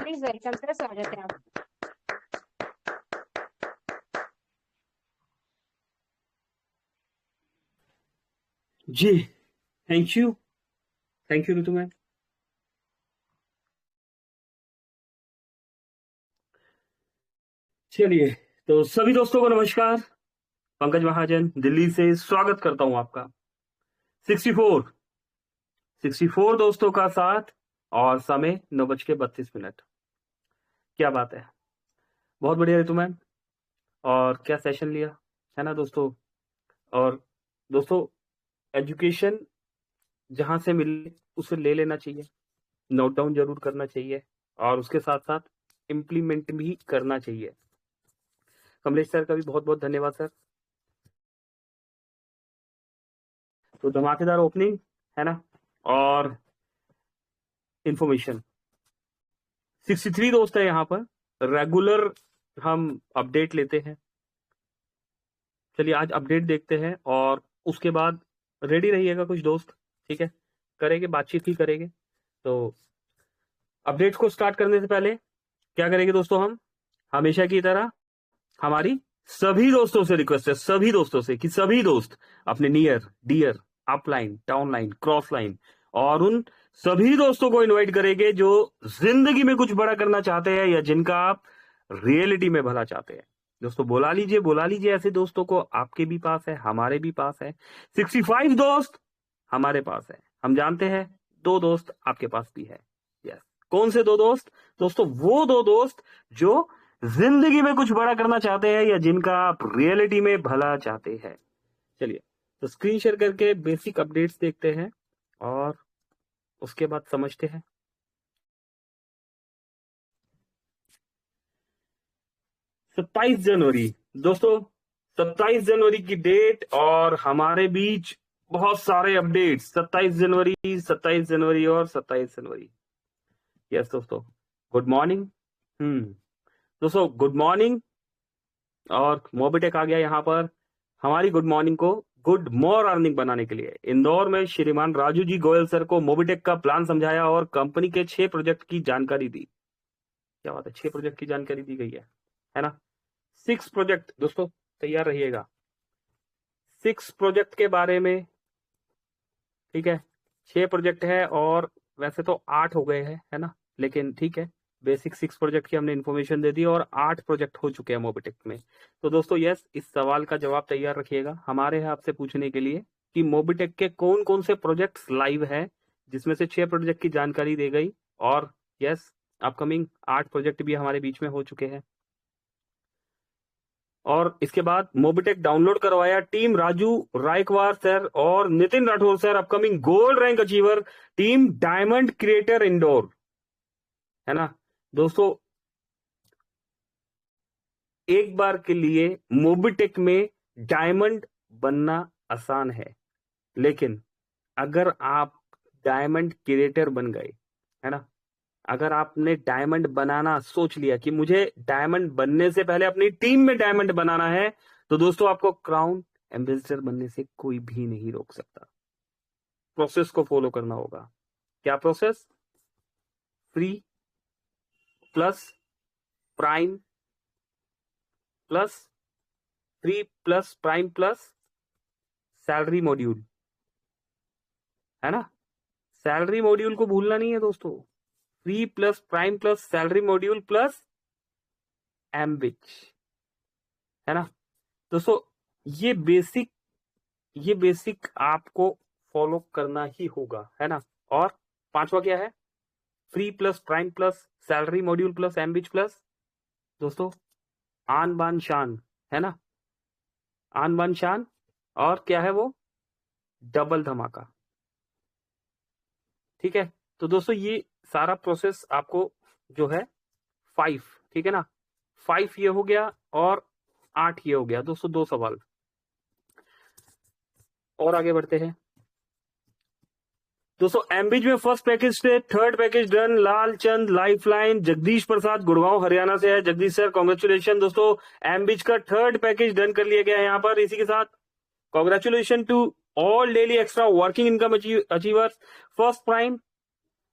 Please welcome sir, स्वागत है आप। जी, थैंक यू ऋतु मैम। चलिए, तो सभी दोस्तों को नमस्कार। पंकज महाजन दिल्ली से स्वागत करता हूं आपका। 64 64 दोस्तों का साथ और समय 9:32। क्या बात है, बहुत बढ़िया ऋतु मैम। और क्या सेशन लिया है ना दोस्तों। और दोस्तों, एजुकेशन जहां से मिले उसे ले लेना चाहिए, नोट डाउन जरूर करना चाहिए और उसके साथ साथ इम्प्लीमेंट भी करना चाहिए। कमलेश सर का भी बहुत बहुत धन्यवाद सर। तो धमाकेदार ओपनिंग है ना। और इंफॉर्मेशन 63 दोस्त है यहाँ पर, रेगुलर हम अपडेट लेते हैं। चलिए आज अपडेट देखते हैं और उसके बाद रेडी रहिएगा कुछ दोस्त, ठीक है, करेंगे बातचीत ही करेंगे। तो अपडेट को स्टार्ट करने से पहले क्या करेंगे दोस्तों, हम हमेशा की तरह हमारी सभी दोस्तों से रिक्वेस्ट है, सभी दोस्तों से, कि सभी दोस्त अपने near dear upline downline cross line और उन सभी दोस्तों को इनवाइट करेंगे जो जिंदगी में कुछ बड़ा करना चाहते हैं या जिनका आप रियलिटी में भला चाहते हैं। दोस्तों बुला लीजिए ऐसे दोस्तों को, आपके भी पास है, हमारे भी पास है। 65 दोस्त हमारे पास है, हम जानते हैं 2 दोस्त आपके पास भी है। यस, कौन से 2 दोस्त दोस्तों? वो 2 दोस्त जो जिंदगी में कुछ बड़ा करना चाहते हैं या जिनका आप रियलिटी में भला चाहते हैं। चलिए, तो स्क्रीन शेयर करके बेसिक अपडेट्स देखते हैं और उसके बाद समझते हैं। सत्ताईस जनवरी दोस्तों, 27 जनवरी की डेट और हमारे बीच बहुत सारे अपडेट्स। 27 जनवरी और 27 जनवरी। यस दोस्तों, गुड मॉर्निंग। दोस्तों गुड मॉर्निंग। और मोबिटेक आ गया यहाँ पर हमारी गुड मॉर्निंग को गुड मोर अर्निंग बनाने के लिए। इंदौर में श्रीमान राजू जी गोयल सर को मोबिटेक का प्लान समझाया और कंपनी के 6 प्रोजेक्ट की जानकारी दी। क्या बात है, 6 प्रोजेक्ट की जानकारी दी गई है ना। 6 प्रोजेक्ट दोस्तों, तैयार रहिएगा। 6 प्रोजेक्ट के बारे में, ठीक है, 6 प्रोजेक्ट है और वैसे तो 8 हो गए हैं, है ना, लेकिन ठीक है, बेसिक 6 प्रोजेक्ट की हमने इन्फॉर्मेशन दे दी और 8 प्रोजेक्ट हो चुके हैं मोबिटेक में। तो दोस्तों यस, इस सवाल का जवाब तैयार रखिएगा, हमारे है आपसे पूछने के लिए कि मोबिटेक के कौन कौन से प्रोजेक्ट्स लाइव है, जिसमें से 6 प्रोजेक्ट की जानकारी दी गई। और यस, अपकमिंग 8 प्रोजेक्ट भी हमारे बीच में हो चुके हैं। और इसके बाद मोबिटेक डाउनलोड करवाया टीम राजू रायकवार सर और Nitin Rathore sir, upcoming gold rank achiever team diamond creator indoor, है ना दोस्तों। एक बार के लिए मोबिटेक में डायमंड बनना आसान है, लेकिन अगर आप डायमंड क्रिएटर बन गए, है ना, अगर आपने डायमंड बनाना सोच लिया कि मुझे डायमंड बनने से पहले अपनी टीम में डायमंड बनाना है, तो दोस्तों आपको क्राउन एम्बेसडर बनने से कोई भी नहीं रोक सकता। प्रोसेस को फॉलो करना होगा। क्या process? Free plus prime plus free plus prime plus salary module, है ना। सैलरी मॉड्यूल को भूलना नहीं है दोस्तों। Free plus prime plus salary module plus एम्बिच, है ना दोस्तों। ये बेसिक आपको फॉलो करना ही होगा, है ना। और 5वां क्या है? Free plus prime plus salary module plus एम्बिच प्लस दोस्तों आन बान शान, है ना, आन बान शान। और क्या है वो? डबल धमाका, ठीक है। तो दोस्तों ये सारा प्रोसेस आपको जो है 5, ठीक है ना, 5 ये हो गया और 8 ये हो गया दोस्तों। 2 सवाल और आगे बढ़ते हैं दोस्तों। एमबीज में फर्स्ट पैकेज से 3rd package done. Lalchand lifeline Jagdish Prasad Gurgaon Haryana से है। जगदीश सर कॉन्ग्रेचुलेशन दोस्तों, एमबीज का 3rd पैकेज डन कर लिया गया है यहाँ पर। इसी के साथ congratulation to all daily extra working income achievers. First prime,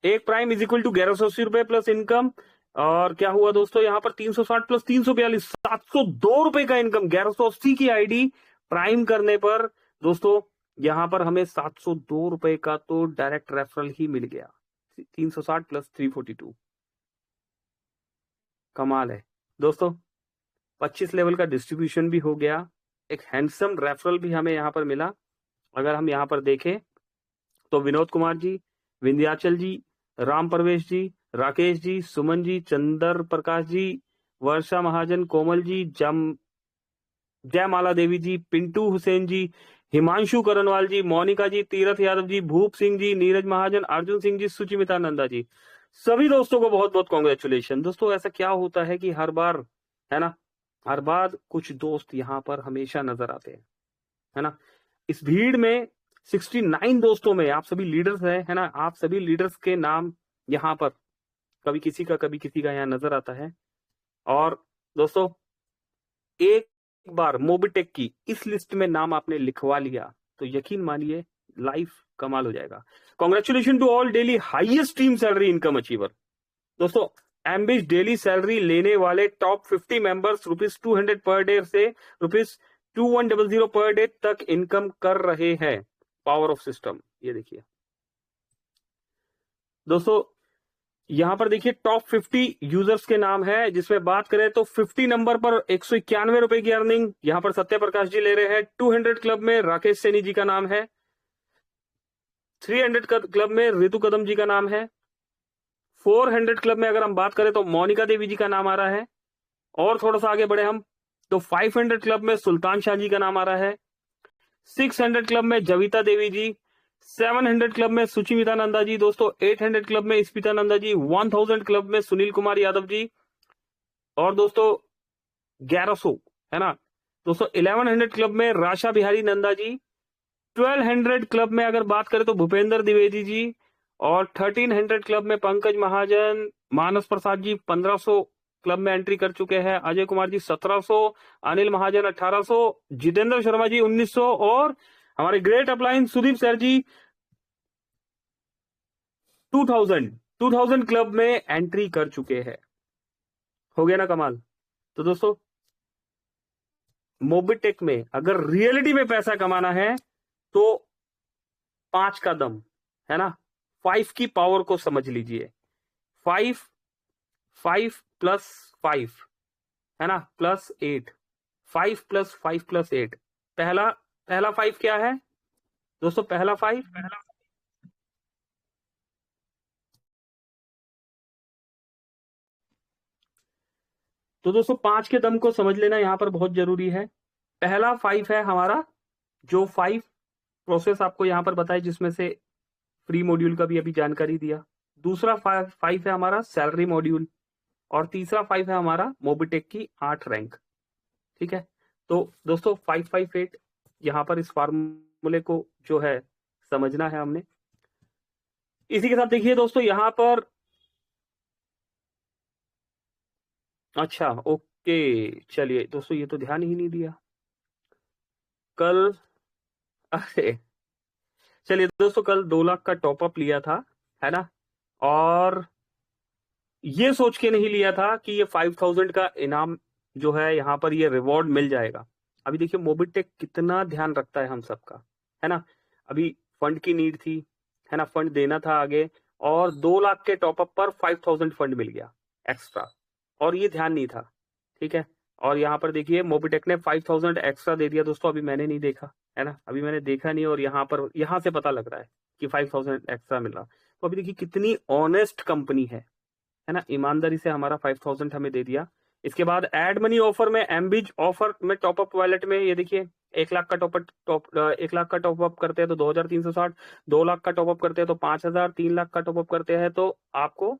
एक प्राइम इज इक्वल टू 1180 रुपए प्लस इनकम और क्या हुआ दोस्तों, यहाँ पर 360 प्लस 342, 702 रुपए का इनकम। 1180 की आईडी प्राइम करने पर दोस्तों यहाँ पर हमें 702 रुपए का तो डायरेक्ट रेफरल ही मिल गया। 360 प्लस 342, कमाल है दोस्तों। 25 लेवल का डिस्ट्रीब्यूशन भी हो गया, एक हैंडसम रेफरल भी हमें यहाँ पर मिला। अगर हम यहाँ पर देखें तो विनोद कुमार जी, विंध्याचल जी, राम परवेश जी, राकेश जी, सुमन जी, चंद्र प्रकाश जी, वर्षा महाजन, कोमल जी, जयमाला देवी जी, पिंटू हुसैन जी, हिमांशु करनवाल जी, मोनिका जी, तीरथ यादव जी, भूप सिंह जी, नीरज महाजन, अर्जुन सिंह जी, सुचिमिता नंदा जी, सभी दोस्तों को बहुत बहुत कॉन्ग्रेचुलेशन। दोस्तों ऐसा क्या होता है कि हर बार, है ना, हर बार कुछ दोस्त यहाँ पर हमेशा नजर आते हैं, है ना। इस भीड़ में 69 दोस्तों में आप सभी लीडर्स हैं, है ना, आप सभी लीडर्स के नाम यहाँ पर कभी किसी का यहाँ नजर आता है। और दोस्तों एक बार मोबिटेक की इस लिस्ट में नाम आपने लिखवा लिया तो यकीन मानिए लाइफ कमाल हो जाएगा। Congratulation to all daily highest team salary income achiever. दोस्तों एम्बिश डेली सैलरी लेने वाले टॉप 50 मेंबर्स ₹200 पर डे से ₹2100 पर डे तक इनकम कर रहे हैं। पावर ऑफ सिस्टम, ये देखिए दोस्तों, यहां पर देखिए टॉप 50 यूजर्स के नाम है, जिसमें बात करें तो 50 नंबर पर 191 रुपए की अर्निंग यहां पर सत्य प्रकाश जी ले रहे हैं। 200 क्लब में राकेश सैनी जी का नाम है। 300 क्लब में रितु कदम जी का नाम है। 400 क्लब में अगर हम बात करें तो मोनिका देवी जी का नाम आ रहा है। और थोड़ा सा आगे बढ़े हम तो 500 क्लब में सुल्तान शाह जी का नाम आ रहा है। 600 क्लब में जविता देवी जी। 700 क्लब में सुचिमिता नंदा जी दोस्तों। 800 क्लब में स्मिता नंदा जी। 1000 क्लब में सुनील कुमार यादव जी। और दोस्तों 1100, है ना दोस्तों, 1100 क्लब में राशा बिहारी नंदा जी। 1200 क्लब में अगर बात करें तो भूपेंद्र द्विवेदी जी। और 1300 क्लब में पंकज महाजन, मानस प्रसाद जी 1500 क्लब में एंट्री कर चुके हैं। अजय कुमार जी 1700, अनिल महाजन 1800, जितेंद्र शर्मा जी 1900 और हमारे ग्रेट अपलाइन सुदीप सर जी 2000 क्लब में एंट्री कर चुके हैं। हो गया ना कमाल। तो दोस्तों मोबिटेक में अगर रियलिटी में पैसा कमाना है तो 5 का दम, है ना, 5 की पावर को समझ लीजिए। 5 5 प्लस 5, है ना, प्लस 8। 5 plus 5 plus 8। पहला 5 क्या है दोस्तों? पहला 5 तो दोस्तों 5 के दम को समझ लेना यहां पर बहुत जरूरी है। पहला 5 है हमारा, जो 5 प्रोसेस आपको यहां पर बताए, जिसमें से फ्री मॉड्यूल का भी अभी जानकारी दिया। दूसरा 5 है हमारा सैलरी मॉड्यूल। और तीसरा 5 है हमारा मोबिटेक की 8 रैंक। ठीक है, तो दोस्तों 558 यहां पर इस फार्मूले को जो है समझना है हमने। इसी के साथ देखिए दोस्तों यहां पर, अच्छा ओके, चलिए दोस्तों ये तो ध्यान ही नहीं दिया कल। अरे चलिए दोस्तों, कल 2 लाख का टॉपअप लिया था, है ना, और ये सोच के नहीं लिया था कि ये 5000 का इनाम जो है यहाँ पर ये रिवॉर्ड मिल जाएगा। अभी देखिए मोबिटेक कितना ध्यान रखता है हम सबका, है ना। अभी फंड की नीड थी, है ना, फंड देना था आगे, और 2 लाख के टॉपअप पर 5000 फंड मिल गया एक्स्ट्रा, और ये ध्यान नहीं था। ठीक है, और यहाँ पर देखिए मोबिटेक ने 5000 एक्स्ट्रा दे दिया दोस्तों। अभी मैंने नहीं देखा, है ना, अभी मैंने देखा नहीं, और यहाँ से पता लग रहा है कि 5000 एक्स्ट्रा मिल रहा। तो अभी देखिए कितनी ऑनेस्ट कंपनी है ना, ईमानदारी से हमारा 5000 हमें दे दिया। इसके बाद एड मनी ऑफर में, एमबिज ऑफर में, टॉपअप वॉलेट में, ये देखिए 1 लाख का एक लाख का टॉपअप करते हैं तो 2360, 2 लाख का टॉपअप करते हैं तो 5000, 3 लाख का टॉपअप करते हैं तो आपको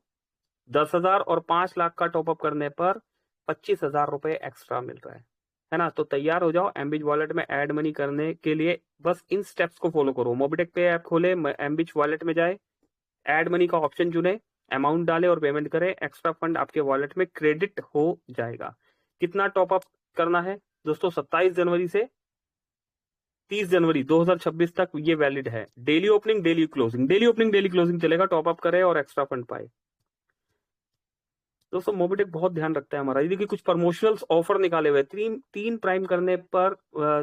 10,000, और 5 लाख का टॉपअप करने पर 25,000 रुपए एक्स्ट्रा मिल रहा है ना। तो तैयार हो जाओ एमबिज वॉलेट में एड मनी करने के लिए। बस इन स्टेप्स को फॉलो करो। मोबिटेक पे ऐप खोले, एमबिज वॉलेट में जाए, एड मनी का ऑप्शन चुने, अमाउंट डाले और पेमेंट करें। एक्स्ट्रा फंड आपके वॉलेट में क्रेडिट हो जाएगा। कितना टॉपअप करना है दोस्तों? 27 जनवरी से 30 जनवरी 2026 तक ये वैलिड है। Daily opening daily closing, daily opening daily closing चलेगा। टॉपअप करें और एक्स्ट्रा फंड पाए। दोस्तों मोबिटेक बहुत ध्यान रखता है हमारा। यदि कि कुछ प्रमोशनल ऑफर निकाले हुए, तीन प्राइम करने पर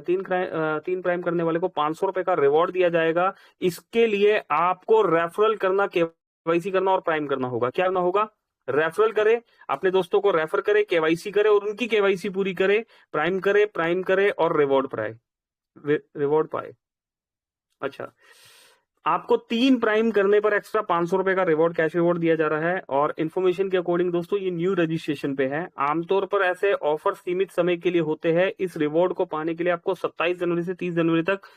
तीन प्राइम करने वाले को 500 रुपए का रिवॉर्ड दिया जाएगा। इसके लिए आपको रेफरल करना, केवाईसी करना और प्राइम करना होगा। क्या करना होगा? रेफरल करे, अपने दोस्तों को रेफर करे, केवाईसी करे और उनकी केवाईसी पूरी करे, प्राइम करे और रिवॉर्ड पाए। अच्छा, आपको 3 प्राइम करने पर एक्स्ट्रा 500 रुपए का रिवॉर्ड, कैश रिवॉर्ड दिया जा रहा है। और इन्फॉर्मेशन के अकॉर्डिंग दोस्तों ये न्यू रजिस्ट्रेशन पे है। आमतौर पर ऐसे ऑफर सीमित समय के लिए होते हैं। इस रिवॉर्ड को पाने के लिए आपको 27 जनवरी से 30 जनवरी तक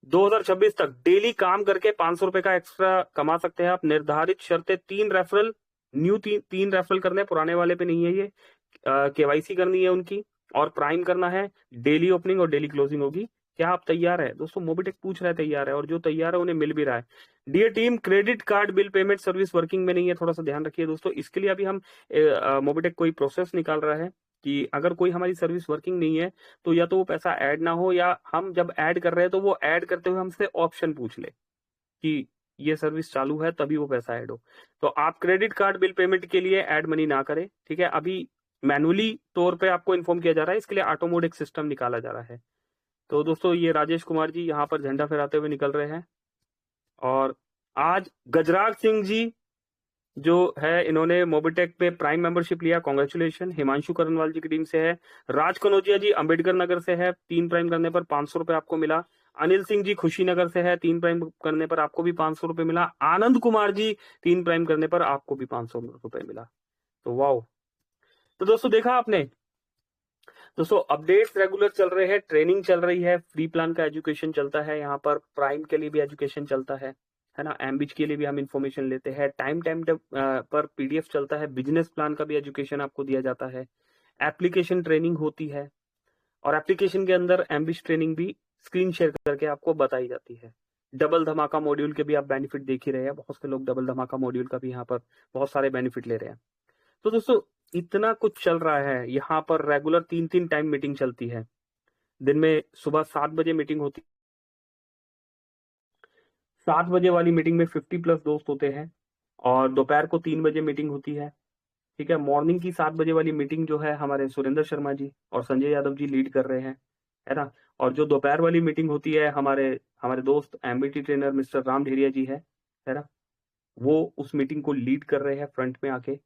2026 तक डेली काम करके 500 रुपए का एक्स्ट्रा कमा सकते हैं आप। निर्धारित शर्तें 3 रेफरल, तीन रेफरल करने, पुराने वाले पे नहीं है ये। केवाईसी करनी है उनकी और प्राइम करना है। डेली ओपनिंग और डेली क्लोजिंग होगी। क्या आप तैयार है दोस्तों? मोबिटेक पूछ रहा है तैयार है, और जो तैयार है उन्हें मिल भी रहा है। Dear team, credit card bill payment service working में नहीं है, थोड़ा सा ध्यान रखिए दोस्तों। इसके लिए अभी हम मोबिटेक कोई प्रोसेस निकाल रहा है कि अगर कोई हमारी सर्विस वर्किंग नहीं है तो या तो वो पैसा ऐड ना हो, या हम जब ऐड कर रहे हैं तो वो ऐड करते हुए हमसे ऑप्शन पूछ ले कि ये सर्विस चालू है, तभी वो पैसा ऐड हो। तो आप क्रेडिट कार्ड बिल पेमेंट के लिए ऐड मनी ना करें, ठीक है। अभी मैनुअली तौर पे आपको इन्फॉर्म किया जा रहा है, इसके लिए ऑटो मोड एक सिस्टम निकाला जा रहा है। तो दोस्तों ये राजेश कुमार जी यहाँ पर झंडा फहराते हुए निकल रहे हैं। और आज गजराज सिंह जी जो है, इन्होंने मोबिटेक पे प्राइम मेंबरशिप लिया, कॉन्ग्रेचुलेशन। हिमांशु करनवाल जी की टीम से है। राज कनौजिया जी अंबेडकर नगर से है, 3 प्राइम करने पर 500 रुपए आपको मिला। अनिल सिंह जी खुशीनगर से है, 3 प्राइम करने पर आपको भी 500 रुपए मिला। आनंद कुमार जी 3 प्राइम करने पर आपको भी 500 रुपए मिला। तो वाओ। तो दोस्तों देखा आपने, दोस्तों अपडेट्स रेगुलर चल रहे हैं, ट्रेनिंग चल रही है, फ्री प्लान का एजुकेशन चलता है यहाँ पर, प्राइम के लिए भी एजुकेशन चलता है ना। एमबीच के लिए भी हम इंफॉर्मेशन लेते हैं। टाइम पर पीडीएफ चलता है, बिजनेस प्लान का भी एजुकेशन आपको दिया जाता है। एप्लीकेशन ट्रेनिंग होती है, और एप्लीकेशन के अंदर एमबीच ट्रेनिंग भी स्क्रीन शेयर करके आपको बताई जाती है। डबल धमाका मॉड्यूल के भी आप बेनिफिट देख ही रहे हैं, बहुत से लोग डबल धमाका मॉड्यूल का भी यहाँ पर बहुत सारे बेनिफिट ले रहे हैं। तो दोस्तों इतना कुछ चल रहा है यहाँ पर। रेगुलर 3 टाइम मीटिंग चलती है। दिन में सुबह 7 बजे मीटिंग होती है। 7 बजे वाली मीटिंग में 50+ दोस्त होते हैं, और दोपहर को 3 बजे मीटिंग होती है, ठीक है। मॉर्निंग की 7 बजे वाली मीटिंग जो है हमारे सुरेंद्र शर्मा जी और संजय यादव जी लीड कर रहे हैं, है ना। और जो दोपहर वाली मीटिंग होती है, हमारे दोस्त एमबीटी ट्रेनर मिस्टर राम ढेरिया जी है ना, वो उस मीटिंग को लीड कर रहे हैं फ्रंट में आके।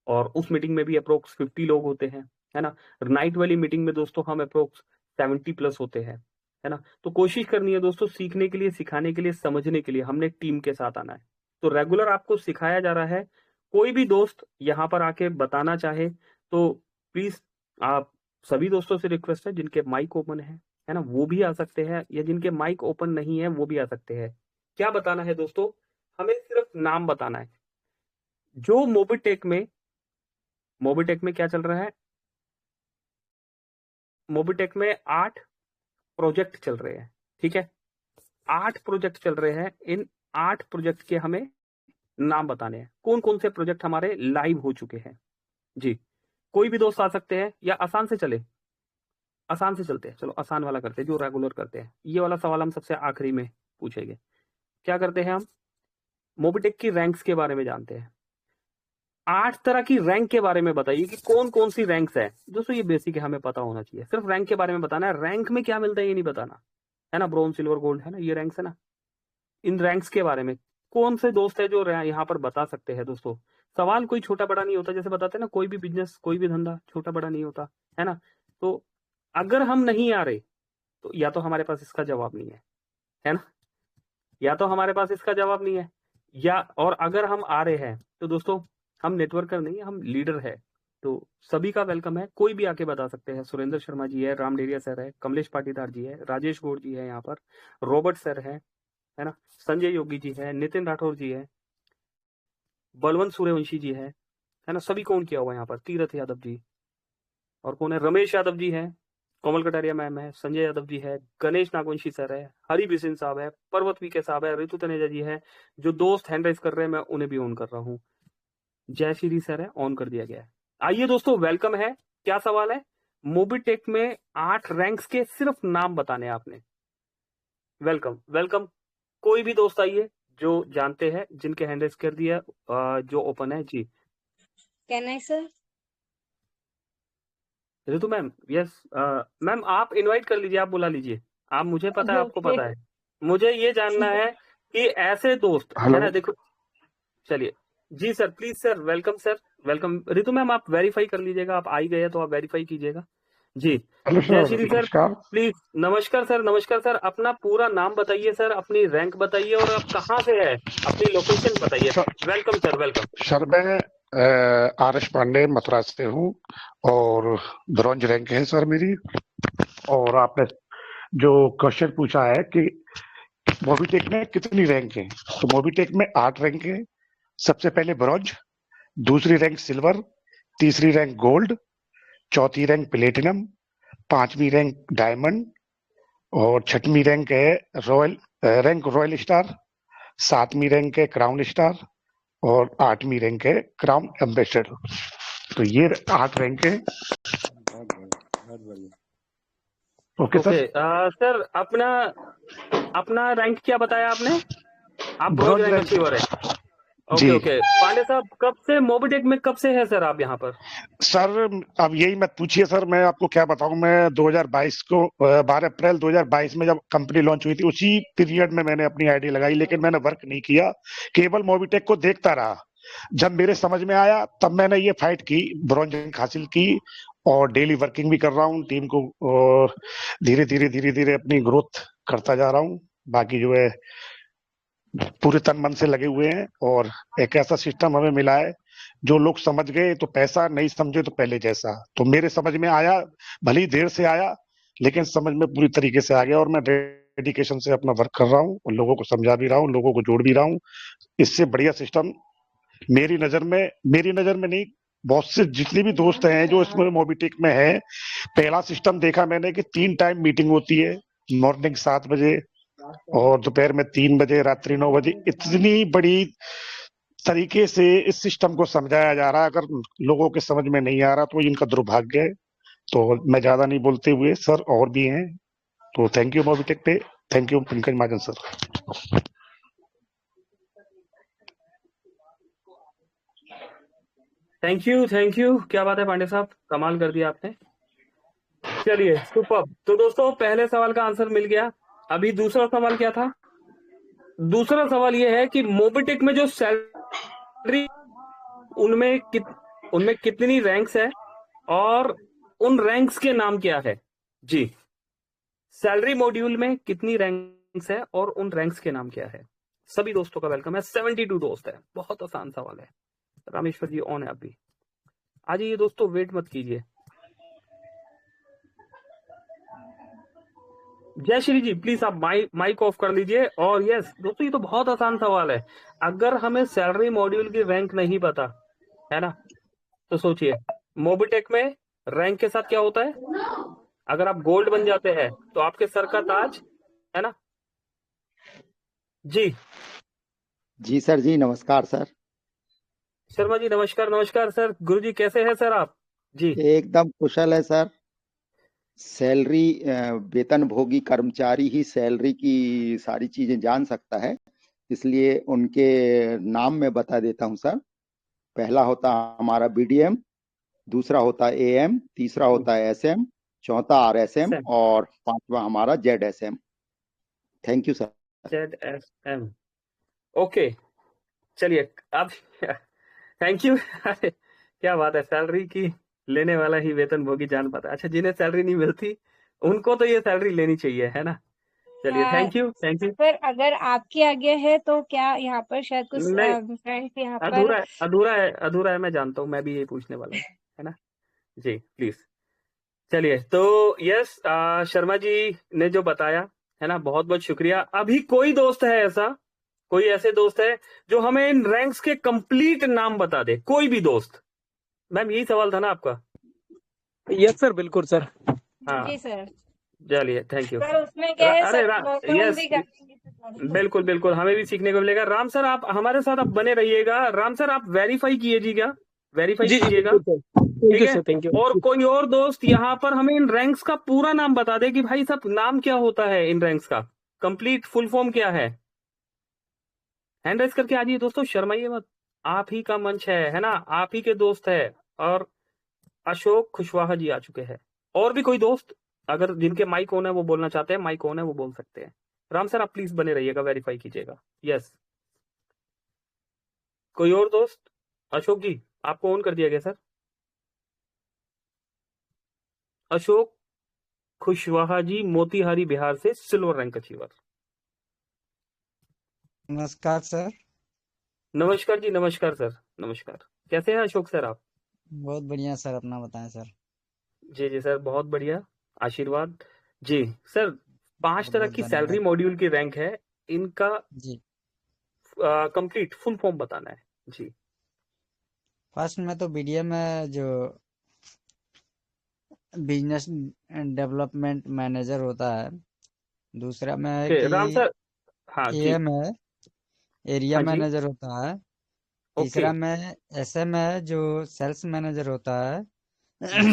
और उस मीटिंग में भी अप्रोक्स 50 लोग होते हैं, है ना। नाइट वाली मीटिंग में दोस्तों हम अप्रोक्स 70+ होते हैं, है ना। तो कोशिश करनी है दोस्तों, सीखने के लिए, सिखाने के लिए, समझने के लिए हमने टीम के साथ आना है। तो रेगुलर आपको सिखाया जा रहा है। कोई भी दोस्त यहाँ पर आके बताना चाहे तो प्लीज, आप सभी दोस्तों से रिक्वेस्ट है जिनके माइक ओपन है ना, वो भी आ सकते हैं, या जिनके माइक ओपन नहीं है वो भी आ सकते हैं। क्या बताना है दोस्तों? हमें सिर्फ नाम बताना है। जो मोबिटेक में क्या चल रहा है? मोबिटेक में 8 प्रोजेक्ट चल रहे हैं, ठीक है। 8 प्रोजेक्ट चल रहे हैं। इन 8 प्रोजेक्ट के हमें नाम बताने हैं, कौन कौन से प्रोजेक्ट हमारे लाइव हो चुके हैं जी। कोई भी दोस्त आ सकते हैं, या आसान से चले, आसान से चलते हैं। चलो आसान वाला करते हैं, जो रेगुलर करते हैं। ये वाला सवाल हम सबसे आखिरी में पूछेंगे। क्या करते हैं हम? मोबिटेक की रैंक्स के बारे में जानते हैं। 8 तरह की रैंक के बारे में बताइए कि कौन कौन सी रैंक्स है दोस्तों। ये बेसिक है, हमें पता होना चाहिए। सिर्फ रैंक के बारे में बताना है, रैंक में क्या मिलता है ये नहीं बताना, है ना। ब्रोंज, सिल्वर, गोल्ड, है ना, ये रैंक्स है ना। इन रैंक्स के बारे में कौन से दोस्त है जो यहाँ पर बता सकते हैं दोस्तों। सवाल कोई छोटा बड़ा नहीं होता, जैसे बताते हैं ना, कोई भी बिजनेस, कोई भी धंधा छोटा बड़ा नहीं होता, है ना। तो अगर हम नहीं आ रहे तो या तो हमारे पास इसका जवाब नहीं है ना, या तो हमारे पास इसका जवाब नहीं है, या और अगर हम आ रहे हैं तो दोस्तों हम नेटवर्कर नहीं है, हम लीडर है। तो सभी का वेलकम है, कोई भी आके बता सकते हैं। सुरेंद्र शर्मा जी है, राम डेरिया सर है, कमलेश पाटीदार जी है, राजेश गौड़ जी है यहाँ पर, रॉबर्ट सर है ना, संजय योगी जी है, नितिन राठौर जी है, बलवंत सूर्यवंशी जी है ना। सभी कौन किया हुआ है यहाँ पर? तीरथ यादव जी, और कौन है? रमेश यादव जी है, कोमल कटारिया मैम है, संजय यादव जी है, गणेश नागवंशी सर है, हरि बिसिन साहब है, पर्वत वीके साहब है, ऋतु तनेजा जी है। जो दोस्त हैंड राइज कर रहे हैं मैं उन्हें भी ऑन कर रहा हूँ। जय श्री सर है, ऑन कर दिया गया है। आइए दोस्तों, वेलकम है। क्या सवाल है? मोबिटेक में 8 रैंक्स के सिर्फ नाम बताने हैं आपने। Welcome welcome. कोई भी दोस्त आइए जो जानते हैं, जिनके हैंड राइज कर दिया, जो ओपन है जी। Can I, sir? Ritu ma'am, yes ma'am, आप इनवाइट कर लीजिए, आप बुला लीजिए। आप, मुझे पता है, आपको Okay. पता है। मुझे ये जानना है कि ऐसे दोस्त है हेलो ना, देखो, चलिए जी sir, please sir, welcome sir, welcome. Ritu ma'am, आप वेरीफाई कर लीजिएगा, आप आई गए तो आप वेरीफाई कीजिएगा जी। Hello Jay sir, Shri sir, नमस्कार। प्लीज। नमस्कार सर, नमस्कार सर, अपना पूरा नाम बताइए सर, अपनी रैंक बताइए और आप कहाँ से है, अपनी लोकेशन बताइए। Sir welcome sir, welcome. Sir मैं आर.एस. पांडे मथुरा से हूँ और ब्रॉन्ज रैंक है सर मेरी। और आपने जो क्वेश्चन पूछा है कि मोबिटेक में कितनी रैंक है, तो मोबिटेक में 8 रैंक है। सबसे पहले ब्रॉन्ज, दूसरी रैंक सिल्वर, तीसरी रैंक गोल्ड, चौथी रैंक प्लेटिनम, पांचवी रैंक डायमंड और छठवीं रैंक है रॉयल स्टार, सातवीं रैंक है क्राउन स्टार और 8वीं रैंक है क्राउन एम्बेसडर। तो ये 8 रैंक है। Okay okay sir. सर, अपना अपना रैंक क्या बताया आपने? आप bronze bronze rank rank achiever है। जी ओके ओके, पांडे साहब, कब से मोबिटेक में, कब से है सर आप यहाँ पर? सर। अब यही मत पूछिए सर, मैं आपको क्या बताऊं। मैं 2022 को 12 अप्रैल 2022 में जब कंपनी लॉन्च हुई थी, उसी पीरियड में मैंने अपनी आईडी लगाई, लेकिन मैंने वर्क नहीं किया, केवल मोबिटेक को देखता रहा। जब मेरे समझ में आया तब मैंने ये फाइट की, ब्रॉन्ज रैंक हासिल की और डेली वर्किंग भी कर रहा हूँ टीम को, और धीरे धीरे अपनी ग्रोथ करता जा रहा हूँ। बाकी जो है पूरे तन मन से लगे हुए हैं और एक ऐसा सिस्टम हमें मिला है, जो लोग समझ गए तो पैसा, नहीं समझे तो पहले जैसा। तो मेरे समझ में आया, भले ही देर से आया, लेकिन समझ में पूरी तरीके से आ गया और मैं डेडिकेशन से अपना वर्क कर रहा हूँ और लोगों को समझा भी रहा हूँ, लोगों को जोड़ भी रहा हूँ। इससे बढ़िया सिस्टम मेरी नजर में नहीं, बहुत से जितने भी दोस्त हैं जो इसमें मोबिटेक में है, पहला सिस्टम देखा मैंने कि 3 टाइम मीटिंग होती है, मॉर्निंग 7 बजे और दोपहर में 3 बजे, रात्रि 9 बजे। इतनी बड़ी तरीके से इस सिस्टम को समझाया जा रहा है, अगर लोगों के समझ में नहीं आ रहा तो इनका दुर्भाग्य है। तो मैं ज्यादा नहीं बोलते हुए, सर और भी हैं, तो थैंक यू मोबिटेक पे, thank you Pankaj Mahajan sir. Thank you, क्या बात है पांडे साहब, कमाल कर दिया आपने। चलिए सुपर। तो दोस्तों, पहले सवाल का आंसर मिल गया। अभी दूसरा सवाल क्या था? दूसरा सवाल यह है कि मोबिटेक में जो सैलरी, उनमें कितनी रैंक्स है और उन रैंक्स के नाम क्या है जी। सैलरी मॉड्यूल में कितनी रैंक्स है और उन रैंक्स के नाम क्या है? सभी दोस्तों का वेलकम है। 72 दोस्त है, बहुत आसान सवाल है। रामेश्वर जी ऑन है अभी, आ जाइए दोस्तों, वेट मत कीजिए। जय श्री जी, प्लीज आप माइक ऑफ कर लीजिए। और यस दोस्तों, ये तो बहुत आसान सवाल है। अगर हमें सैलरी मॉड्यूल की रैंक नहीं पता है ना, तो सोचिए मोबिटेक में रैंक के साथ क्या होता है। अगर आप गोल्ड बन जाते हैं तो आपके सर का ताज, है ना जी। जी सर जी, नमस्कार सर। शर्मा जी नमस्कार, नमस्कार सर। गुरु जी कैसे हैं सर आप जी? एकदम कुशल है सर। सैलरी वेतन भोगी कर्मचारी ही सैलरी की सारी चीजें जान सकता है, इसलिए उनके नाम मैं बता देता हूं सर। पहला होता हमारा बीडीएम, दूसरा होता है एएम, तीसरा होता है एसएम, चौथा आरएसएम और पांचवा हमारा ZSM. Thank you sir. ZSM, okay. चलिए अब थैंक यू क्या बात है, सैलरी की लेने वाला ही वेतन भोगी जान पाता है। अच्छा, जिन्हें सैलरी नहीं मिलती उनको तो ये सैलरी लेनी चाहिए, है ना। चलिए thank you, thank you. Sir अगर आपके आगे है तो क्या यहाँ पर शायद कुछ नहीं, फ्रेंड्स यहाँ पर अधूरा है, अधूरा है, अधूरा है, मैं जानता हूँ, मैं भी यही पूछने वाला हूँ, है ना जी, प्लीज। चलिए तो यस, शर्मा जी ने जो बताया, है ना, बहुत बहुत शुक्रिया। अभी कोई दोस्त है ऐसा, कोई ऐसे दोस्त है जो हमें इन रैंक्स के कंप्लीट नाम बता दे? कोई भी दोस्त। मैम यही सवाल था ना आपका? यस सर, बिल्कुल सर। हाँ जी सर। चलिए थैंक यू। सर उसमें क्या है अरे सर, तो हम यस, भी करेंगे सर। बिल्कुल बिल्कुल, हमें भी सीखने को मिलेगा। राम सर आप हमारे साथ आप बने रहिएगा। राम सर आप वेरीफाई कीजिएगा, वेरीफाई जी कीजिएगा, बिल्कुल सर। थैंक ठीक यू है। Sir, thank you. और कोई और दोस्त यहाँ पर हमें इन रैंक्स का पूरा नाम बता दे कि भाई साहब नाम क्या होता है इन रैंक्स का, कंप्लीट फुल फॉर्म क्या है। हैंड रेज करके आ जाइए दोस्तों, शर्माइए मत। आप ही का मंच है ना, आप ही के दोस्त है। और अशोक कुशवाहा जी आ चुके हैं। और भी कोई दोस्त अगर जिनके माइक ऑन है वो बोलना चाहते हैं, माइक ऑन है वो बोल सकते हैं। राम सर आप प्लीज बने रहिएगा, वेरीफाई कीजिएगा। यस, कोई और दोस्त? अशोक जी आपको ऑन कर दिया गया सर। अशोक कुशवाहा जी मोतिहारी बिहार से सिल्वर रैंक अचीवर। नमस्कार सर। नमस्कार जी, नमस्कार सर, नमस्कार। कैसे हैं अशोक सर आप? बहुत बढ़िया सर, अपना बताएं सर। जी जी सर, बहुत बढ़िया, आशीर्वाद जी। सर 5 बहुत तरह बहुत की सैलरी धन्यवाद मॉड्यूल की रैंक है, इनका जी। कंप्लीट फुल फॉर्म बताना है जी। फर्स्ट में तो बीडीए में जो बिजनेस डेवलपमेंट मैनेजर होता है, दूसरा में है कि राम सर, हाँ जी, एएम है, एरिया हाँ जी, मैनेजर होता है। ओके तीसरा में एसएम है, जो सेल्स मैनेजर होता है।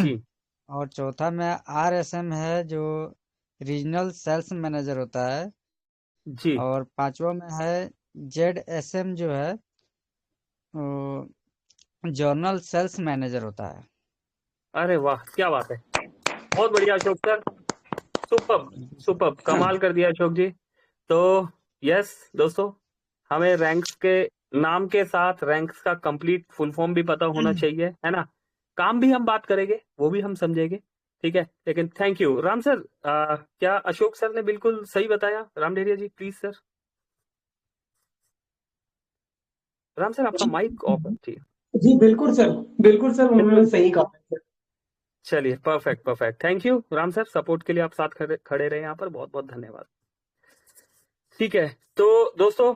जी और चौथा में आरएसएम है, जो रीजनल सेल्स मैनेजर होता है। जी। और पांचवा में है जेडएसएम, जो है जर्नल सेल्स मैनेजर होता है। अरे वाह, क्या बात है, बहुत बढ़िया अशोक सर, सुपर्ब सुपर्ब, कमाल कर दिया अशोक जी। तो यस दोस्तों, हमें रैंक्स के नाम के साथ रैंक्स का कंप्लीट फुल फॉर्म भी पता होना चाहिए, है ना। काम भी हम बात करेंगे, वो भी हम समझेंगे, ठीक है। लेकिन थैंक यू राम सर। क्या अशोक सर ने बिल्कुल सही बताया? राम डेरिया जी प्लीज सर। राम सर आपका माइक ऑफ है जी। जी बिल्कुल सर, बिल्कुल सर, उन्होंने सही कहा सर। चलिए, perfect perfect, thank you Ram sir, support के लिए आप साथ खड़े रहे यहाँ पर, बहुत बहुत धन्यवाद। ठीक है, तो दोस्तों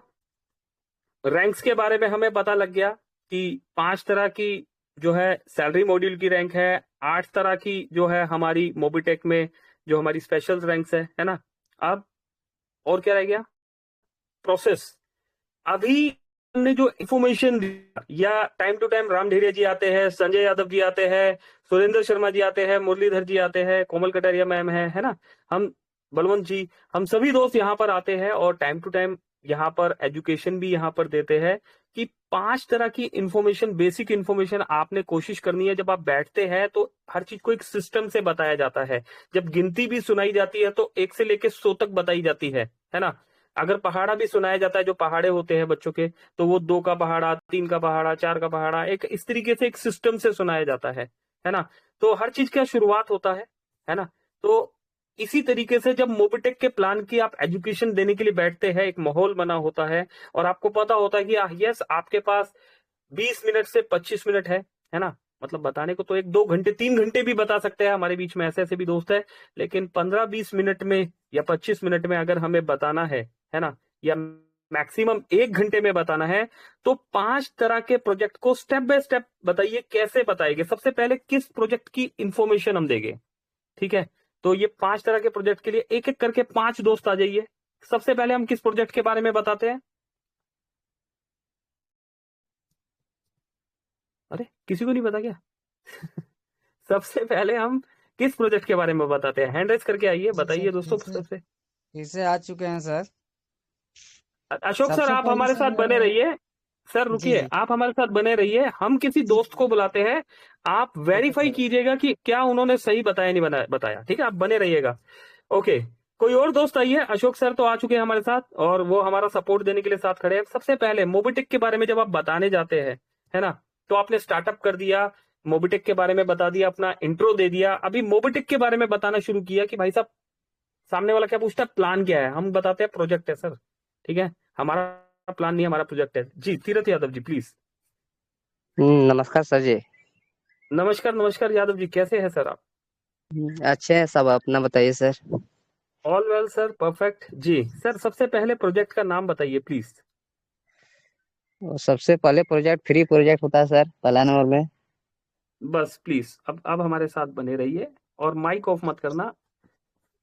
रैंक्स के बारे में हमें पता लग गया कि 5 तरह की जो है सैलरी मॉड्यूल की रैंक है, 8 तरह की जो है हमारी मोबिटेक में जो हमारी स्पेशल रैंक्स है ना। अब और क्या रह गया? प्रोसेस। अभी हमने जो इंफॉर्मेशन दिया, या टाइम टू टाइम राम ढेरिया जी आते हैं, संजय यादव जी आते हैं, सुरेंद्र शर्मा जी आते हैं, मुरलीधर जी आते हैं, कोमल कटारिया मैम है ना, हम बलवंत जी, हम सभी दोस्त यहाँ पर आते हैं और टाइम टू टाइम यहाँ पर एजुकेशन भी यहाँ पर देते हैं कि 5 तरह की इंफॉर्मेशन, बेसिक इंफॉर्मेशन आपने कोशिश करनी है। जब आप बैठते हैं तो हर चीज को एक सिस्टम से बताया जाता है। जब गिनती भी सुनाई जाती है तो 1 से लेकर 100 तक बताई जाती है ना। अगर पहाड़ा भी सुनाया जाता है, जो पहाड़े होते हैं बच्चों के, तो वो 2 का पहाड़ा, 3 का पहाड़ा, 4 का पहाड़ा, एक इस तरीके से एक सिस्टम से सुनाया जाता है ना। तो हर चीज का शुरुआत होता है ना। तो इसी तरीके से जब मोबिटेक के प्लान की आप एजुकेशन देने के लिए बैठते हैं, एक माहौल बना होता है और आपको पता होता है कि यस आपके पास 20 मिनट से 25 मिनट है ना। मतलब बताने को तो 1-2 घंटे 3 घंटे भी बता सकते हैं, हमारे बीच में ऐसे ऐसे भी दोस्त है, लेकिन 15-20 मिनट में या 25 मिनट में अगर हमें बताना है ना, या मैक्सिमम 1 घंटे में बताना है, तो 5 तरह के प्रोजेक्ट को स्टेप बाय स्टेप बताइए, कैसे बताएंगे। सबसे पहले किस प्रोजेक्ट की इंफॉर्मेशन हम देंगे, ठीक है। तो ये 5 तरह के प्रोजेक्ट के लिए एक एक करके 5 दोस्त आ जाइए। सबसे पहले हम किस प्रोजेक्ट के बारे में बताते हैं? अरे किसी को नहीं पता क्या? सबसे पहले हम किस प्रोजेक्ट के बारे में बताते हैं? हैंड रेस करके आइए, जी सर, बताइए दोस्तों सबसे। फिर से आ चुके हैं सर। अशोक सर सबसे आप पहले हमारे साथ बने सर, रहिए। सर जी रुकिए, जी आप हमारे साथ बने रहिए, हम किसी जी, दोस्त को बुलाते हैं, आप ओके वेरीफाई सर। कीजिएगा कि क्या उन्होंने सही बताया नहीं बताया, ठीक है। आप बने रहिएगा, ओके। कोई और दोस्त आइए। अशोक सर तो आ चुके हैं हमारे साथ और वो हमारा सपोर्ट देने के लिए साथ खड़े हैं। सबसे पहले मोबिटेक के बारे में जब आप बताने जाते हैं, है ना, तो आपने स्टार्टअप कर दिया, मोबिटेक के बारे में बता दिया, अपना इंट्रो दे दिया, अभी मोबिटेक के बारे में बताना शुरू किया कि भाई साहब सामने वाला क्या पूछता है, प्लान क्या है, हम बताते हैं प्रोजेक्ट है सर, ठीक है। हमारा प्लान नहीं, हमारा प्रोजेक्ट है जी। तीरथ यादव जी प्लीज। नमस्कार सर जी। नमस्कार नमस्कार यादव जी, कैसे हैं सर आप? अच्छे हैं सब, अपना बताइए sir. All well sir, perfect जी। सर सबसे पहले प्रोजेक्ट का नाम बताइए प्लीज। और सबसे पहले प्रोजेक्ट फ्री प्रोजेक्ट होता है सर, पहला नंबर में। बस प्लीज अब हमारे साथ बने रहिए और माइक ऑफ मत करना।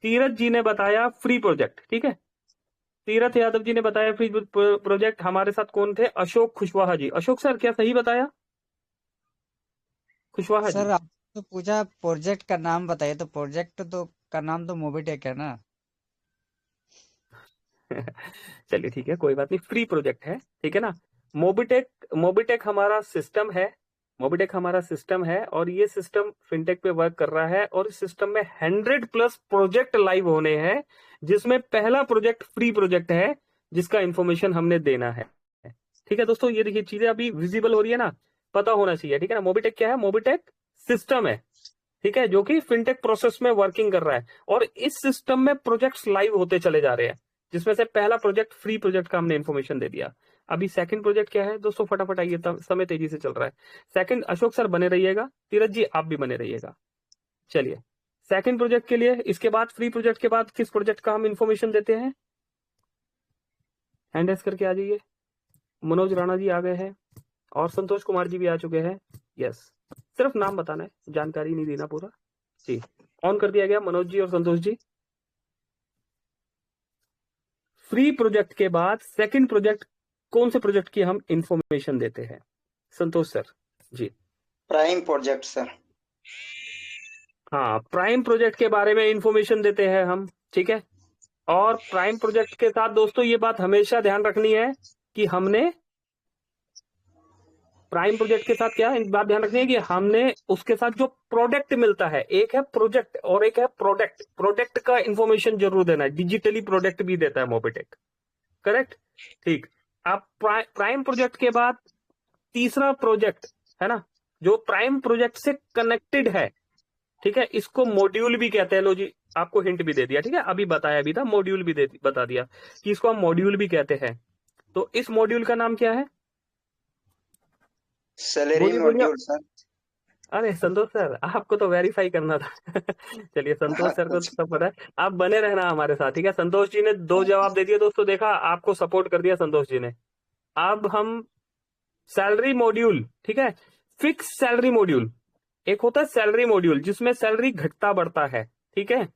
तीरथ जी ने बताया फ्री प्रोजेक्ट, ठीक है। तीरथ यादव जी ने बताया फ्री प्रोजेक्ट। हमारे साथ कौन थे? अशोक कुशवाहा जी। अशोक सर क्या सही बताया? कुशवाहा जी। सर आप तो पूछा प्रोजेक्ट का नाम बताइए, तो प्रोजेक्ट तो का नाम तो मोबिटेक है ना। चलिए ठीक है, कोई बात नहीं, फ्री प्रोजेक्ट है, ठीक है ना। मोबिटेक हमारा सिस्टम है, मोबिटेक हमारा सिस्टम है और ये सिस्टम फिनटेक पे वर्क कर रहा है और इस सिस्टम में 100+ प्रोजेक्ट लाइव होने हैं, जिसमें पहला प्रोजेक्ट फ्री प्रोजेक्ट है जिसका इंफॉर्मेशन हमने देना है। ठीक है दोस्तों, ये देखिए चीजें अभी विजिबल हो रही है ना, पता होना चाहिए। ठीक है ना, मोबिटेक क्या है? मोबिटेक सिस्टम है, ठीक है, जो कि फिनटेक प्रोसेस में वर्किंग कर रहा है और इस सिस्टम में प्रोजेक्ट्स लाइव होते चले जा रहे हैं, जिसमें से पहला प्रोजेक्ट फ्री प्रोजेक्ट का हमने इन्फॉर्मेशन दे दिया। अभी सेकंड प्रोजेक्ट क्या है दोस्तों, फटाफट आइए, समय तेजी से चल रहा है। सेकंड, अशोक सर बने रहिएगा, तीरथ जी आप भी बने रहिएगा। चलिए सेकंड प्रोजेक्ट के लिए, इसके बाद फ्री प्रोजेक्ट के बाद किस प्रोजेक्ट का हम इन्फॉर्मेशन देते हैं? हैंड रेस करके आ जाइए। मनोज राणा जी आ गए हैं और संतोष कुमार जी भी आ चुके हैं। यस, सिर्फ नाम बताना है, जानकारी नहीं देना पूरा जी। ऑन कर दिया गया मनोज जी और संतोष जी। फ्री प्रोजेक्ट के बाद सेकंड प्रोजेक्ट, कौन से प्रोजेक्ट की हम इंफॉर्मेशन देते हैं? Santosh sir ji. Prime project sir. हाँ, प्राइम प्रोजेक्ट के बारे में इंफॉर्मेशन देते हैं हम, ठीक है। और प्राइम प्रोजेक्ट के साथ दोस्तों ये बात हमेशा ध्यान रखनी है कि हमने प्राइम प्रोजेक्ट के साथ क्या बात ध्यान रखनी है कि हमने उसके साथ जो प्रोडक्ट मिलता है, एक है प्रोजेक्ट और एक है प्रोडक्ट, प्रोडक्ट का इंफॉर्मेशन जरूर देना है। डिजिटली प्रोडक्ट भी देता है मोबिटेक, करेक्ट, ठीक। अब प्राइम प्रोजेक्ट के बाद तीसरा प्रोजेक्ट है ना, जो प्राइम प्रोजेक्ट से कनेक्टेड है, ठीक है, इसको मॉड्यूल भी कहते हैं। लो जी, आपको हिंट भी दे दिया, ठीक है, अभी बताया भी था, मॉड्यूल भी बता दिया कि इसको हम मॉड्यूल भी कहते हैं। तो इस मॉड्यूल का नाम क्या है? Salary module sir. अरे संतोष सर, आपको तो वेरीफाई करना था। चलिए, संतोष सर को तो सब पता है, आप बने रहना हमारे साथ, ठीक है। संतोष जी ने 2 जवाब दे दिए दोस्तों, देखा, आपको सपोर्ट कर दिया संतोष जी ने। अब हम सैलरी मॉड्यूल, ठीक है, फिक्स सैलरी मॉड्यूल, एक होता है सैलरी मॉड्यूल जिसमें सैलरी घटता बढ़ता है, ठीक है,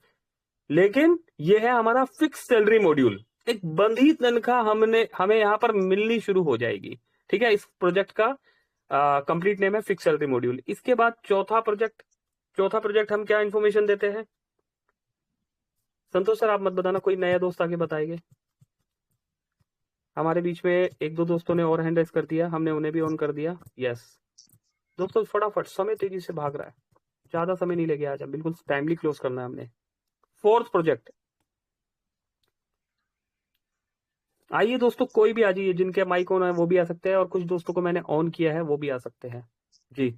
लेकिन यह है हमारा फिक्स सैलरी मॉड्यूल। एक बंधी तनख्वाह हमें यहाँ पर मिलनी शुरू हो जाएगी, ठीक है। इस प्रोजेक्ट का कंप्लीट नेम है फिक्स सैलरी मॉड्यूल। इसके बाद चौथा प्रोजेक्ट हम क्या इंफॉर्मेशन देते हैं? संतोष सर आप मत बताना, कोई नया दोस्त आके बताएंगे। हमारे बीच में 1-2 दोस्तों ने और हैंड रेस कर दिया, हमने उन्हें भी ऑन कर दिया। यस दोस्तों, फटाफट, समय तेजी से भाग रहा है, ज्यादा समय नहीं लगे आज, बिल्कुल टाइमली क्लोज करना है हमने। फोर्थ प्रोजेक्ट, आइए दोस्तों, कोई भी आ जाइए, जिनके माइक ऑन है वो भी आ सकते हैं और कुछ दोस्तों को मैंने ऑन किया है वो भी आ सकते हैं जी।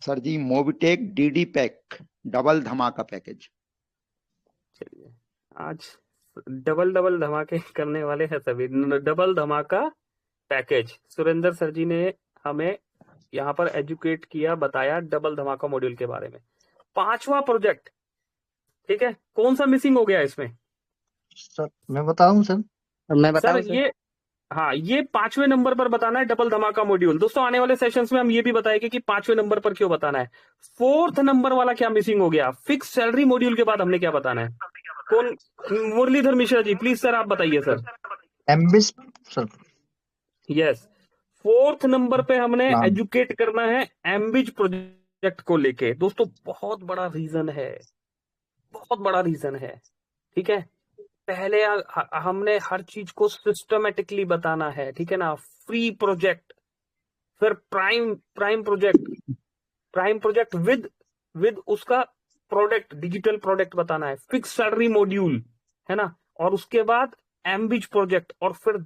सर जी, मोबिटेक डीडी पैक डबल धमाका पैकेज। चलिए, आज डबल धमाके करने वाले हैं सभी। डबल धमाका पैकेज, सुरेंद्र सर जी ने हमें यहाँ पर एजुकेट किया, बताया डबल धमाका मॉड्यूल के बारे में। 5वां प्रोजेक्ट, ठीक है, कौन सा मिसिंग हो गया इसमें? सर मैं बताऊं सर? मैं बताऊं सर ये, हाँ, ये 5वें नंबर पर बताना है डबल धमाका मॉड्यूल। दोस्तों आने वाले सेशंस में हम ये भी बताएंगे कि 5वें नंबर पर क्यों बताना है। 4th नंबर वाला क्या मिसिंग हो गया? फिक्स सैलरी मॉड्यूल के बाद हमने क्या बताना है? कौन? मुरलीधर मिश्रा जी प्लीज सर, आप बताइए सर। एम्बिस सर। यस, 4th नंबर पे हमने एजुकेट करना है एम्बिज प्रोजेक्ट को लेके। दोस्तों बहुत बड़ा रीजन है, बहुत बड़ा रीजन है, ठीक है। पहले हमने हर चीज को सिस्टमेटिकली बताना है, ठीक है ना। फ्री प्रोजेक्ट, फिर प्राइम प्रोजेक्ट विद उसका प्रोडक्ट, डिजिटल प्रोडक्ट बताना है, फिक्स सैलरी मॉड्यूल, है ना, और उसके बाद एम्बिज प्रोजेक्ट और फिर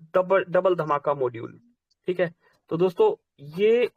डबल धमाका मॉड्यूल, ठीक है। तो दोस्तों ये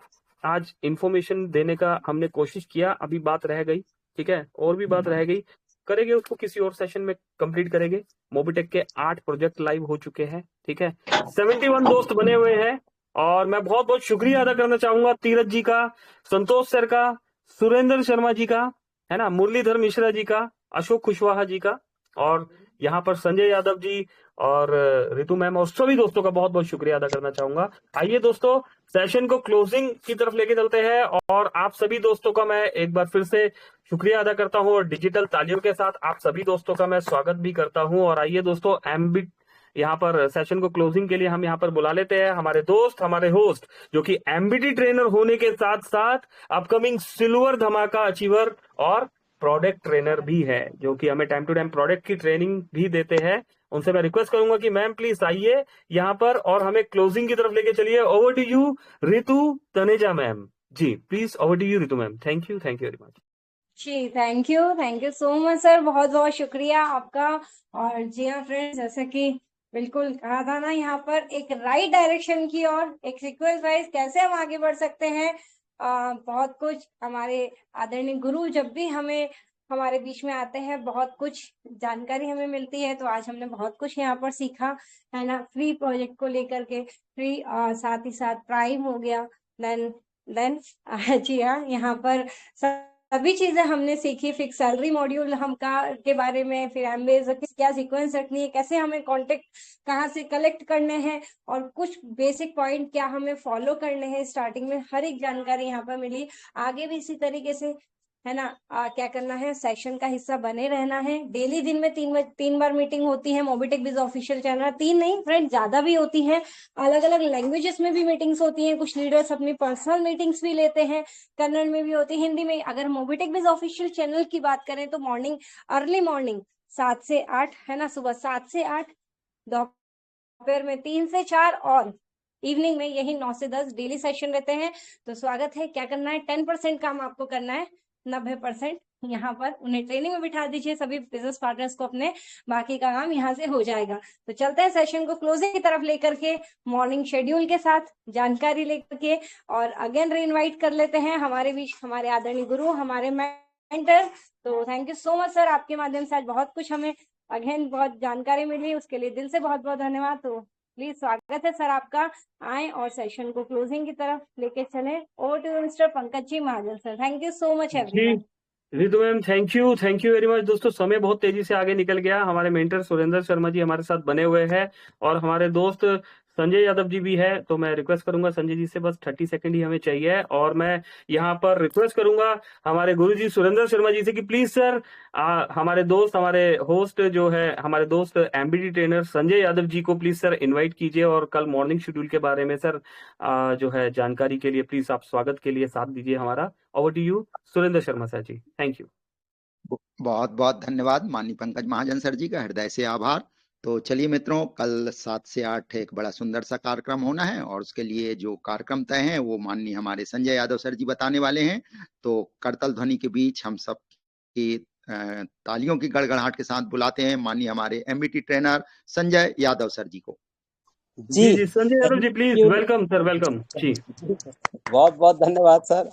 आज इंफॉर्मेशन देने का हमने कोशिश किया, अभी बात रह गई, ठीक है, और भी बात रह गई, करेंगे उसको किसी और सेशन में कंप्लीट करेंगे। मोबिटेक के 8 प्रोजेक्ट लाइव हो चुके हैं, ठीक है, 71 दोस्त बने हुए हैं और मैं बहुत बहुत शुक्रिया अदा करना चाहूंगा तीरथ जी का, संतोष सर का, सुरेंद्र शर्मा जी का, है ना, मुरलीधर मिश्रा जी का, अशोक कुशवाहा जी का, और यहाँ पर संजय यादव जी और रितु मैम और सभी दोस्तों का बहुत बहुत शुक्रिया अदा करना चाहूंगा। आइए दोस्तों सेशन को क्लोजिंग की तरफ लेके चलते हैं और आप सभी दोस्तों का मैं एक बार फिर से शुक्रिया अदा करता हूं और डिजिटल तालियों के साथ आप सभी दोस्तों का मैं स्वागत भी करता हूं। और आइए दोस्तों, एम्बिट यहाँ पर सेशन को क्लोजिंग के लिए हम यहाँ पर बुला लेते हैं हमारे दोस्त, हमारे होस्ट, जो कि एमबीटी ट्रेनर होने के साथ साथ अपकमिंग सिल्वर धमाका अचीवर और प्रोडक्ट ट्रेनर भी है, जो कि हमें टाइम टू टाइम प्रोडक्ट की ट्रेनिंग भी देते हैं उनसे मैं रिक्वेस्ट करूंगा कि मैम प्लीज आइए यहाँ पर और हमें क्लोजिंग की तरफ लेके चलिए। Over to you Ritu Taneja ma'am. जी please, over to you Ritu ma'am. Thank you very much. जी thank you so much sir, बहुत बहुत शुक्रिया आपका। और जी हाँ फ्रेंड्स, जैसे कि बिल्कुल कहा था ना, यहाँ पर एक राइट डायरेक्शन की और एक सीक्वेंस वाइज कैसे हम आगे बढ़ सकते हैं। बहुत कुछ हमारे आदरणीय गुरु जब भी हमें हमारे बीच में आते हैं, बहुत कुछ जानकारी हमें मिलती है। तो आज हमने बहुत कुछ यहाँ पर सीखा है ना, फ्री प्रोजेक्ट को लेकर के, फ्री साथ ही साथ प्राइम हो गया, देन जी हाँ, यहाँ पर सभी चीजें हमने सीखी। फिक्स सैलरी मॉड्यूल हम के बारे में, फिर एमबेस क्या सीक्वेंस रखनी है, कैसे हमें कॉन्टेक्ट कहाँ से कलेक्ट करने हैं, और कुछ बेसिक पॉइंट क्या हमें फॉलो करने हैं स्टार्टिंग में, हर एक जानकारी यहाँ पर मिली। आगे भी इसी तरीके से है ना क्या करना है, सेशन का हिस्सा बने रहना है। डेली दिन में तीन बार मीटिंग होती है मोबिटेक बिज ऑफिशियल चैनल, 3 नहीं फ्रेंड, ज्यादा भी होती है। अलग अलग लैंग्वेजेस में भी मीटिंग्स होती हैं, कुछ लीडर्स अपनी पर्सनल मीटिंग्स भी लेते हैं, कन्नड़ में भी होती है, हिंदी में। अगर मोबिटेक बिज ऑफिशियल चैनल की बात करें तो अर्ली मॉर्निंग 7 से 8 है ना, सुबह 7 से 8, दोपहर में 3 से 4 और इवनिंग में यही 9 से 10 डेली सेशन रहते हैं। तो स्वागत है। क्या करना है, 10% काम आपको करना है, 90% यहाँ पर उन्हें ट्रेनिंग में बिठा दीजिए सभी बिजनेस पार्टनर्स को अपने, बाकी का काम यहाँ से हो जाएगा। तो चलते हैं सेशन को क्लोजिंग की तरफ लेकर के, मॉर्निंग शेड्यूल के साथ जानकारी लेकर के, और अगेन री इनवाइट कर लेते हैं हमारे बीच हमारे आदरणीय गुरु, हमारे मेंटर। तो thank you so much sir, आपके माध्यम से आज बहुत कुछ हमें अगेन बहुत जानकारी मिली, उसके लिए दिल से बहुत बहुत धन्यवाद। तो प्लीज स्वागत है सर आपका, आए और सेशन को क्लोजिंग की तरफ लेके चले। Over to mister Pankaj ji Mahajan sir. Thank you so much everyone. Ritu ma'am thank you very much. दोस्तों समय बहुत तेजी से आगे निकल गया। हमारे मेंटर सुरेंद्र शर्मा जी हमारे साथ बने हुए हैं और हमारे दोस्त संजय यादव जी भी है। तो मैं रिक्वेस्ट करूंगा संजय जी से, बस 30 सेकंड ही हमें चाहिए, और मैं यहाँ पर रिक्वेस्ट करूंगा हमारे गुरुजी सुरेंद्र शर्मा जी से कि प्लीज सर हमारे दोस्त, हमारे होस्ट जो है, हमारे दोस्त एमबीडी ट्रेनर संजय यादव जी को प्लीज सर इन्वाइट कीजिए, और कल मॉर्निंग शेड्यूल के बारे में सर जो है जानकारी के लिए प्लीज आप स्वागत के लिए साथ दीजिए हमारा। Over to you Surendra Sharma sir ji. Thank you. बहुत बहुत धन्यवाद माननीय पंकज महाजन सर जी का हृदय से आभार। तो चलिए मित्रों, कल 7 से 8 एक बड़ा सुंदर सा कार्यक्रम होना है, और उसके लिए जो कार्यक्रम तय है वो माननीय हमारे संजय यादव सर जी बताने वाले हैं। तो करतल ध्वनि के बीच हम सब की तालियों की गड़गड़ाहट के साथ बुलाते हैं माननीय हमारे MBT trainer Sanjay Yadav sir ji को। जी Sanjay Yadav ji please, welcome sir, welcome जी। बहुत बहुत धन्यवाद सर।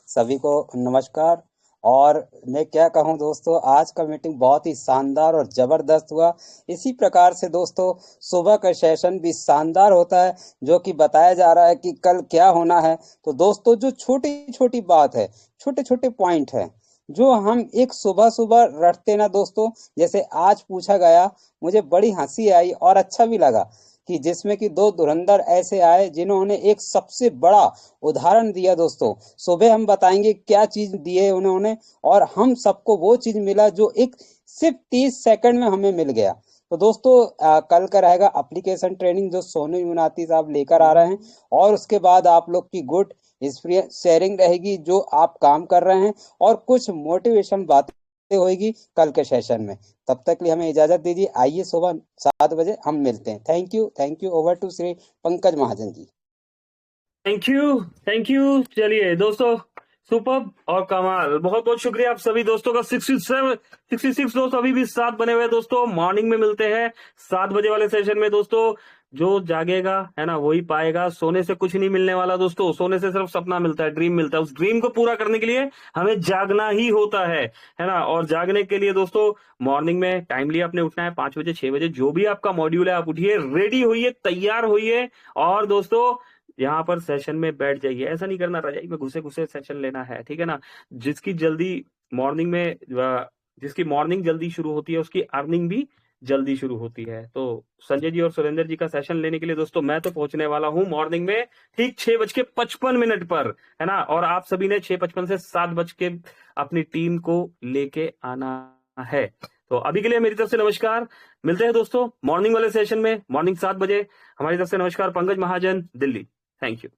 सभी को नमस्कार। और मैं क्या कहूं दोस्तों, आज का मीटिंग बहुत ही शानदार और जबरदस्त हुआ। इसी प्रकार से दोस्तों सुबह का सेशन भी शानदार होता है, जो कि बताया जा रहा है कि कल क्या होना है। तो दोस्तों जो छोटी छोटी बात है, छोटे छोटे पॉइंट है जो हम एक सुबह सुबह रटते ना दोस्तों, जैसे आज पूछा गया, मुझे बड़ी हंसी आई और अच्छा भी लगा कि जिसमें कि 2 धुरंधर ऐसे आए जिन्होंने एक सबसे बड़ा उदाहरण दिया। दोस्तों सुबह हम बताएंगे क्या चीज दिए उन्होंने, और हम सबको वो चीज मिला जो एक सिर्फ 30 सेकंड में हमें मिल गया। तो दोस्तों कल का रहेगा एप्लीकेशन ट्रेनिंग जो सोनू यूनाती साहब लेकर आ रहे हैं, और उसके बाद आप लोग की गुड एक्सपीरियंस शेयरिंग रहेगी जो आप काम कर रहे हैं, और कुछ मोटिवेशन बातें होगी कल के सेशन में। तब तक के लिए हमें इजाजत दीजिए। आइए सुबह 7 बजे हम मिलते हैं। Thank you. Over to Shri Pankaj Mahajan ji. Thank you. चलिए दोस्तों, सुपर और कमाल, बहुत बहुत शुक्रिया आप सभी दोस्तों का। 66 दोस्त अभी भी साथ बने हुए दोस्तों। मॉर्निंग में मिलते हैं 7 बजे वाले सेशन में दोस्तों। जो जागेगा है ना वही पाएगा। सोने से कुछ नहीं मिलने वाला दोस्तों, सोने से सिर्फ सपना मिलता है, ड्रीम मिलता है। उस ड्रीम को पूरा करने के लिए हमें जागना ही होता है ना। और जागने के लिए दोस्तों मॉर्निंग में टाइमली आपने उठना है, 5 बजे 6 बजे जो भी आपका मॉड्यूल है आप उठिए, रेडी होइए, तैयार होइए, और दोस्तों यहाँ पर सेशन में बैठ जाइए। ऐसा नहीं करना रजाई में घुसे घुसे सेशन लेना है, ठीक है ना। जिसकी मॉर्निंग जल्दी शुरू होती है उसकी अर्निंग भी जल्दी शुरू होती है। तो संजय जी और सुरेंद्र जी का सेशन लेने के लिए दोस्तों मैं तो पहुंचने वाला हूं मॉर्निंग में ठीक 6:55 पर, है ना। और आप सभी ने 6:55 से 7 बज के अपनी टीम को लेके आना है। तो अभी के लिए मेरी तरफ से नमस्कार। मिलते हैं दोस्तों मॉर्निंग वाले सेशन में, मॉर्निंग 7 बजे। हमारी तरफ से नमस्कार। पंकज महाजन, दिल्ली। Thank you.